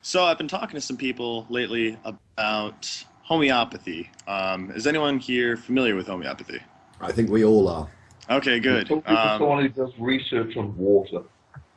So I've been talking to some people lately about homeopathy. Is anyone here familiar with homeopathy? I think we all are. Okay, You're good. talking to someone who does research on water.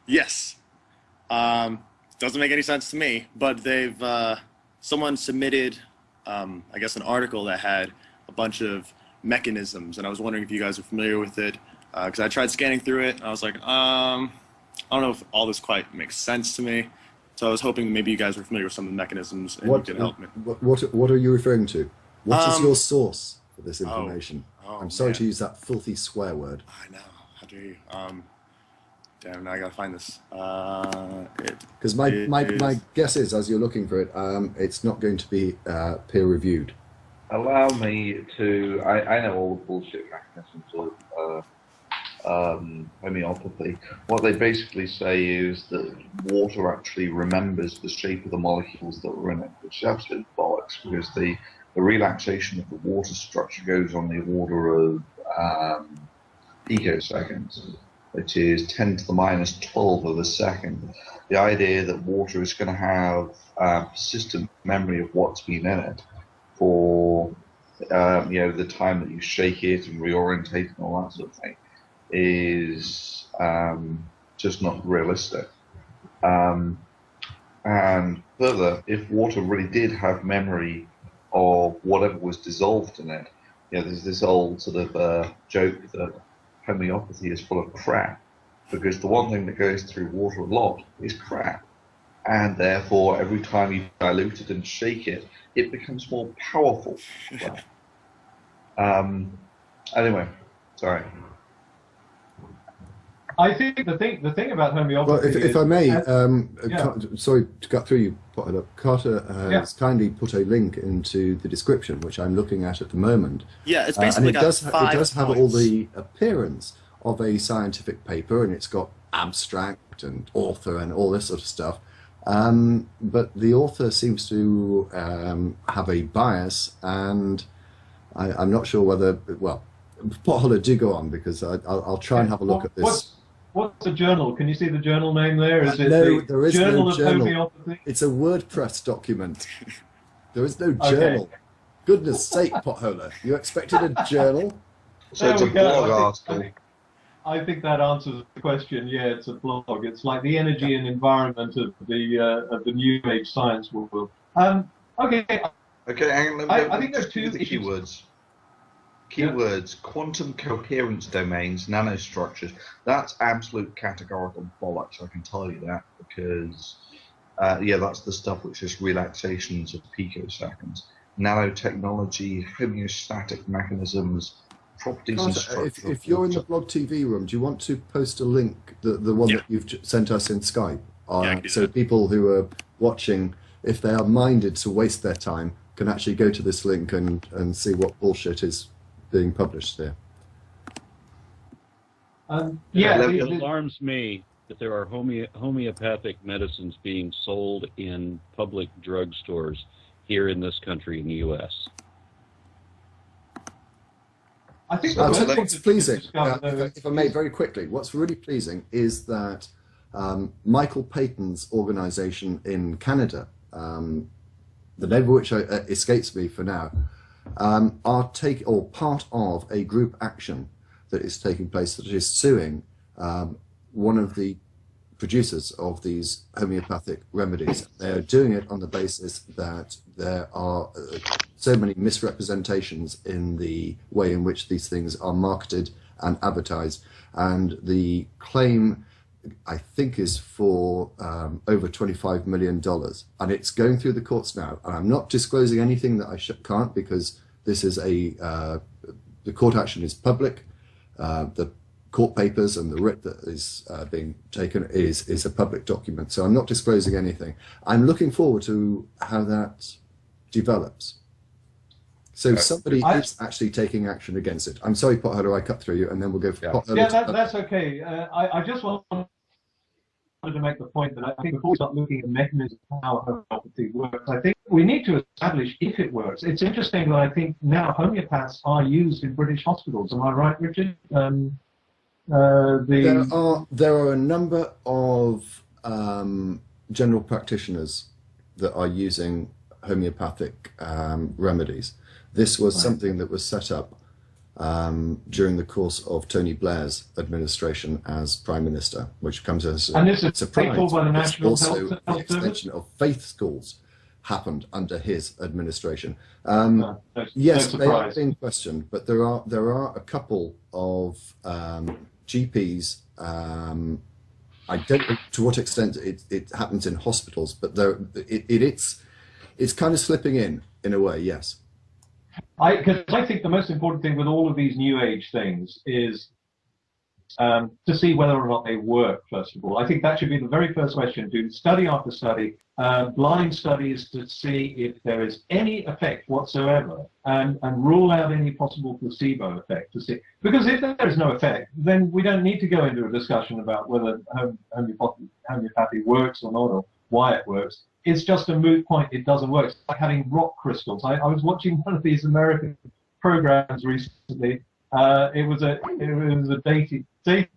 Yes. Doesn't make any sense to me, but someone submitted, I guess, an article that had a bunch of mechanisms, and I was wondering if you guys are familiar with it, because I tried scanning through it, and I was like, I don't know if all this quite makes sense to me. So I was hoping maybe you guys were familiar with some of the mechanisms and you could help me. What are you referring to? What is your source for this Oh, information? oh I'm sorry man. to use that filthy swear word. I know. How dare you? Damn, now I gotta find this. It Because my is. guess is, as you're looking for it, it's not going to be peer reviewed. Allow me to. I know all the bullshit mechanisms of homeopathy. What they basically say is that water actually remembers the shape of the molecules that were in it, which is absolute bollocks because the relaxation of the water structure goes on the order of picoseconds, which is 10 to the minus 12 of a second. The idea that water is going to have persistent memory of what's been in it for the time that you shake it and reorientate and all that sort of thing is just not realistic. And further, if water really did have memory of whatever was dissolved in it, there's this old sort of joke that homeopathy is full of crap, because the one thing that goes through water a lot is crap. And therefore, every time you dilute it and shake it, it becomes more powerful. Anyway, sorry. I think the thing about Well, homeopathy if is, I may, yeah, sorry to cut through you, Potter. Carter yeah, has kindly put a link into the description, which I'm looking at the moment, Yeah, it's and basically it got it does five have all points. the appearance of a scientific paper, and it's got abstract and author and all this sort of stuff. But the author seems to have a bias, and I'm not sure whether. Well, Potholer, do go on because I'll try and okay. have a look at this. What's the journal? Can you see the journal name there? Is it No, the there is no Journal of journal. Homeopathy? It's a WordPress document. There is no Okay, journal. Goodness sake, Potholer. You expected a journal? So there it's a we go. blog article. I think that answers the question. Yeah, it's a blog. It's like the Yeah. energy and environment of the new age science world. Okay, Okay, hang on, I let me think there's just give you two the issues. keywords. Yeah. Keywords, quantum coherence domains, nanostructures. That's absolute categorical bollocks, I can tell you that, because, that's the stuff which is relaxations of picoseconds. Nanotechnology, homeostatic mechanisms, properties and Carter, structure of if you're in the water. blog TV room, do you want to post a link, the one Yeah, that you've sent us in Skype? yeah, I can do So that. people who are watching, if they are minded to waste their time, can actually go to this link and see what bullshit is being published there. Okay, Yeah, let It me, alarms me that there are homeopathic medicines being sold in public drugstores here in this country, in the U.S. I think the so I'll tell first you thing what's to pleasing, discover though if I may, is very quickly. What's really pleasing is that Michael Payton's organization in Canada, the name of which escapes me for now, are part of a group action that is taking place that is suing one of the producers of these homeopathic remedies. They are doing it on the basis that there are so many misrepresentations in the way in which these things are marketed and advertised. And the claim, I think, is for over $25 million. And it's going through the courts now. And I'm not disclosing anything that I can't, because this is the court action is public. The court papers and the writ that is being taken is a public document. So I'm not disclosing anything. I'm looking forward to how that develops. So somebody I, is actually taking action against it. I'm sorry, Potholer, I cut through you, and then we'll go for yeah. Potholer yeah, to. that's okay. I just wanted to make the point that I think before we start looking at mechanisms of how homeopathy works, I think we need to establish if it works. It's interesting that I think now homeopaths are used in British hospitals. Am I right, Richard? There The are a number of general practitioners that are using homeopathic remedies. This was something that was set up during the course of Tony Blair's administration as Prime Minister, which comes as a surprise. By the National also, Health the Service? extension of faith schools happened under his administration. no Yes, they are surprise. being questioned, but there are a couple of GPs. I don't know to what extent it happens in hospitals, but it's kind of slipping in a way. Yes. Because I think the most important thing with all of these new age things is to see whether or not they work, first of all. I think that should be the very first question. Do study after study, blind studies to see if there is any effect whatsoever, and rule out any possible placebo effect to see. Because if there is no effect, then we don't need to go into a discussion about whether homeopathy works or not, or why it works. It's just a moot point. It doesn't work. It's like having rock crystals. I was watching one of these American programs recently. It was a dating thing.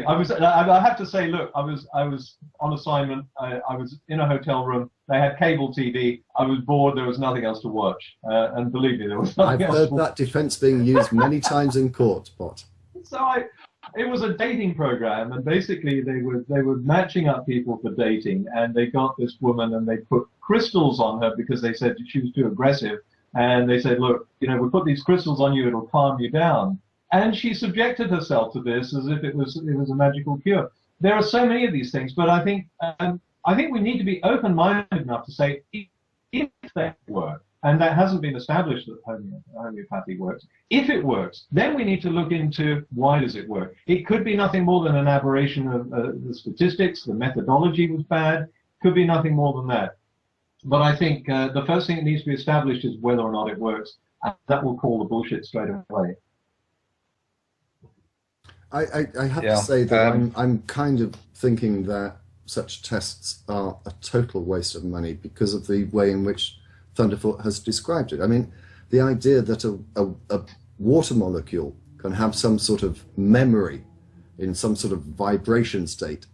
I have to say, look, I was on assignment. I was in a hotel room. They had cable TV. I was bored. There was nothing else to watch. And believe me, there was nothing else. I've heard that defense being used many times in court, Pot. So it was a dating program, and basically they were matching up people for dating, and they got this woman and they put crystals on her because they said she was too aggressive, and they said, look, we put these crystals on you, it'll calm you down. And she subjected herself to this as if it was a magical cure. There are so many of these things, but I think we need to be open-minded enough to say if they work. And that hasn't been established that homeopathy works. If it works, then we need to look into why does it work. It could be nothing more than an aberration of the statistics, the methodology was bad, could be nothing more than that. But I think the first thing that needs to be established is whether or not it works. And that will call the bullshit straight away. I have to say that I'm kind of thinking that such tests are a total waste of money because of the way in which Thunderfoot has described it. I mean, the idea that a water molecule can have some sort of memory in some sort of vibration state,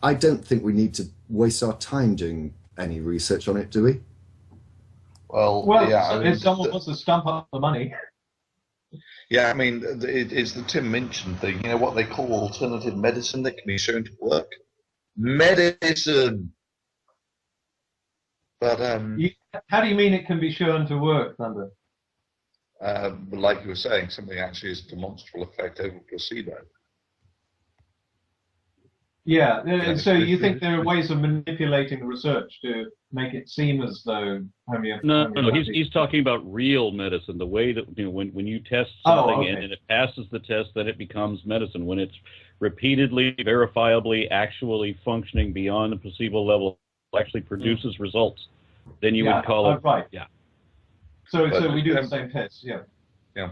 I don't think we need to waste our time doing any research on it, do we? Well, yeah. If someone wants to stump up the money. Yeah, I mean, it's the Tim Minchin thing, what they call alternative medicine that can be shown to work. Medicine! But, how do you mean it can be shown to work, Thunder? like you were saying, something actually has a demonstrable effect over placebo. Yeah, so you think there are ways of manipulating the research to make it seem as though homeopathy... No, he's talking about real medicine, the way that, when you test something and it passes the test, then it becomes medicine. When it's repeatedly, verifiably, actually functioning beyond the placebo level, actually produces results, then you would call it... Right. Yeah. So we do the same test, yeah. Yeah.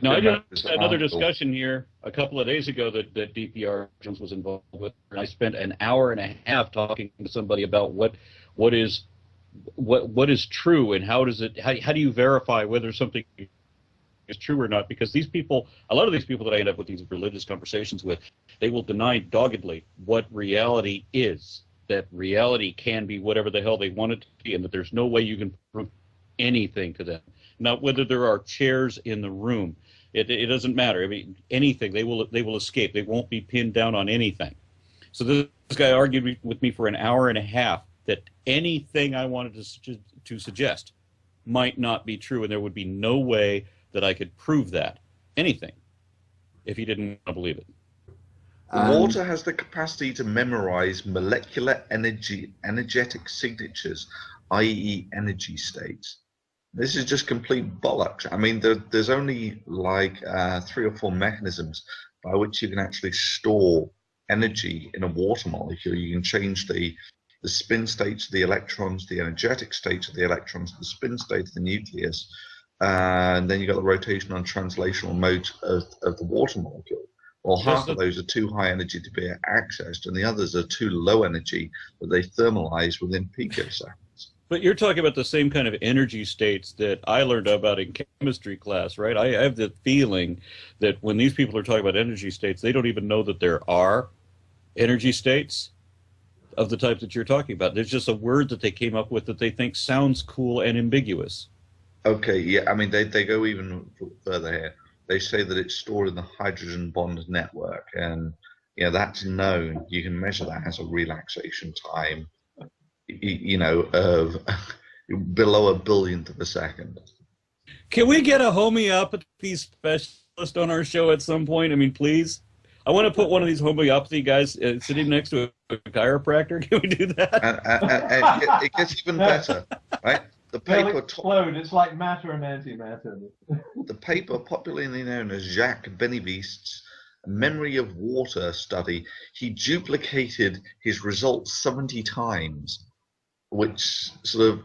Now, I just had another discussion here a couple of days ago that dprjones was involved with, and I spent an hour and a half talking to somebody about what is true and how do you verify whether something is true or not, because a lot of these people that I end up with these religious conversations with, they will deny doggedly what reality is, that reality can be whatever the hell they want it to be, and that there's no way you can prove anything to them. Now, whether there are chairs in the room, it doesn't matter. I mean, anything, they will escape. They won't be pinned down on anything. So this guy argued with me for an hour and a half that anything I wanted to suggest might not be true, and there would be no way that I could prove that, anything, if he didn't want to believe it. Water has the capacity to memorize molecular energetic signatures, i.e. energy states. This is just complete bollocks. I mean, there's only like 3 or 4 mechanisms by which you can actually store energy in a water molecule. You can change the spin states of the electrons, the energetic states of the electrons, the spin state of the nucleus, and then you've got the rotational and translational modes of the water molecule. Well, half of those are too high energy to be accessed, and the others are too low energy that they thermalize within picoseconds. But you're talking about the same kind of energy states that I learned about in chemistry class, right? I have the feeling that when these people are talking about energy states, they don't even know that there are energy states. of the type that you're talking about. There's just a word that they came up with that they think sounds cool and ambiguous. Okay, yeah, I mean, they go even further here. They say that it's stored in the hydrogen bond network, and that's known. You can measure that as a relaxation time, of below a billionth of a second. Can we get a homeopathy specialist on our show at some point? I mean, please. I want to put one of these homeopathy guys sitting next to a chiropractor. Can we do that? And it gets even better, right? The paper explode. It's like matter and antimatter. The paper, popularly known as Jacques Benevist's Memory of Water study, he duplicated his results 70 times, which sort of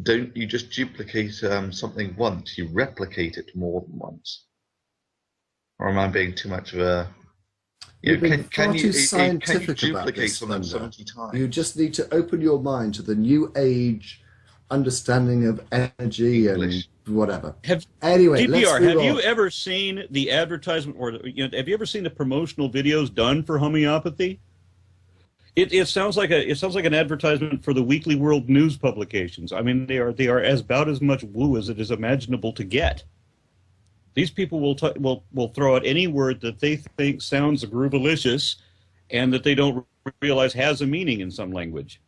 don't you just duplicate something once, you replicate it more than once. Or am I being too much of a... Can you duplicate something 70 times? You just need to open your mind to the new age understanding of energy English. And whatever. Anyway, DPR, have you ever seen the advertisement, or have you ever seen the promotional videos done for homeopathy? It sounds like an advertisement for the Weekly World News publications. I mean, they are about as much woo as it is imaginable to get. These people will throw out any word that they think sounds groovalicious, and that they don't realize has a meaning in some language.